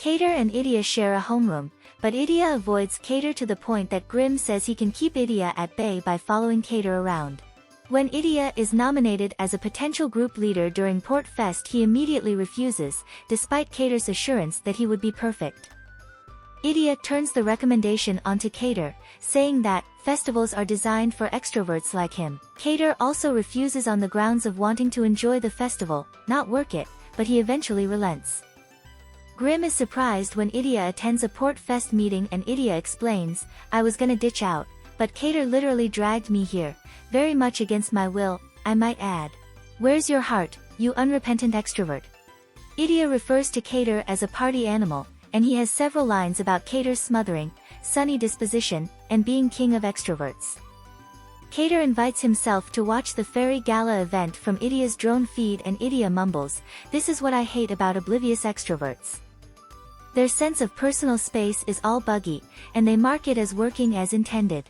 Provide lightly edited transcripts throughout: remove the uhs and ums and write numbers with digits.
Kater and Idia share a homeroom, but Idia avoids Kater to the point that Grimm says he can keep Idia at bay by following Kater around. When Idia is nominated as a potential group leader during Port Fest, he immediately refuses, despite Kater's assurance that he would be perfect. Idia turns the recommendation onto Kater, saying that festivals are designed for extroverts like him. Kater also refuses on the grounds of wanting to enjoy the festival, not work it, but he eventually relents. Grimm is surprised when Idia attends a Port Fest meeting and Idia explains, "I was gonna ditch out, but Kater literally dragged me here, very much against my will, I might add. Where's your heart, you unrepentant extrovert?" Idia refers to Kater as a party animal, and he has several lines about Kater's smothering, sunny disposition, and being king of extroverts. Kater invites himself to watch the Fairy Gala event from Idia's drone feed and Idia mumbles, "This is what I hate about oblivious extroverts. Their sense of personal space is all buggy, and they mark it as working as intended."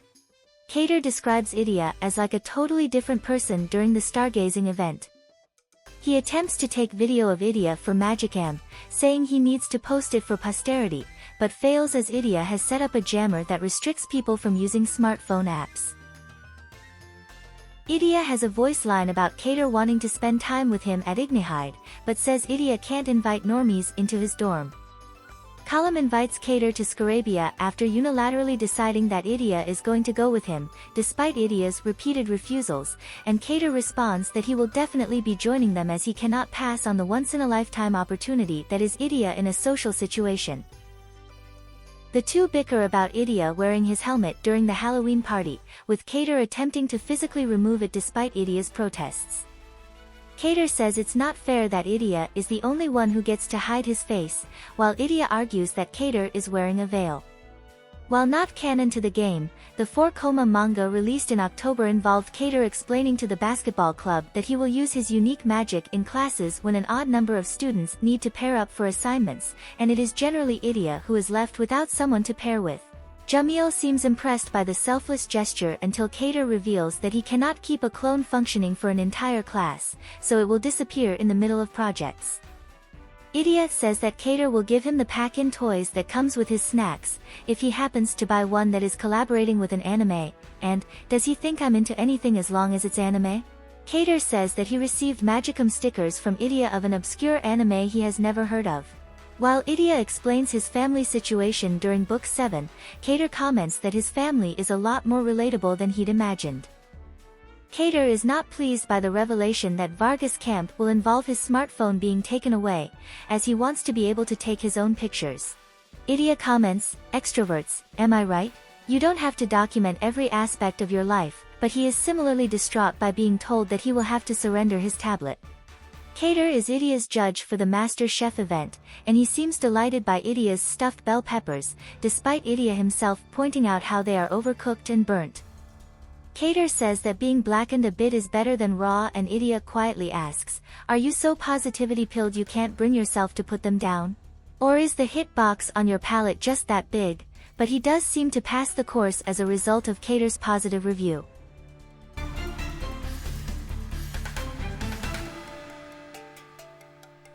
Kater describes Idia as like a totally different person during the stargazing event. He attempts to take video of Idia for Magicam, saying he needs to post it for posterity, but fails as Idia has set up a jammer that restricts people from using smartphone apps. Idia has a voice line about Kater wanting to spend time with him at Ignihide, but says Idia can't invite normies into his dorm. Colum invites Kater to Scarabia after unilaterally deciding that Idia is going to go with him, despite Idia's repeated refusals, and Kater responds that he will definitely be joining them as he cannot pass on the once-in-a-lifetime opportunity that is Idia in a social situation. The two bicker about Idia wearing his helmet during the Halloween party, with Kater attempting to physically remove it despite Idia's protests. Kater says it's not fair that Idia is the only one who gets to hide his face, while Idia argues that Kater is wearing a veil. While not canon to the game, the 4-Koma manga released in October involved Kater explaining to the basketball club that he will use his unique magic in classes when an odd number of students need to pair up for assignments, and it is generally Idia who is left without someone to pair with. Jamil seems impressed by the selfless gesture until Kater reveals that he cannot keep a clone functioning for an entire class, so it will disappear in the middle of projects. Idia says that Kater will give him the pack-in toys that comes with his snacks, if he happens to buy one that is collaborating with an anime, and, "Does he think I'm into anything as long as it's anime?" Kater says that he received Magicom stickers from Idia of an obscure anime he has never heard of. While Idia explains his family situation during Book 7, Kater comments that his family is a lot more relatable than he'd imagined. Kater is not pleased by the revelation that Vargas Camp will involve his smartphone being taken away, as he wants to be able to take his own pictures. Idia comments, "Extroverts, am I right? You don't have to document every aspect of your life," but he is similarly distraught by being told that he will have to surrender his tablet. Kater is Idia's judge for the Master Chef event, and he seems delighted by Idia's stuffed bell peppers, despite Idia himself pointing out how they are overcooked and burnt. Kater says that being blackened a bit is better than raw, and Idia quietly asks, "Are you so positivity-pilled you can't bring yourself to put them down? Or is the hitbox on your palate just that big?" But he does seem to pass the course as a result of Kater's positive review.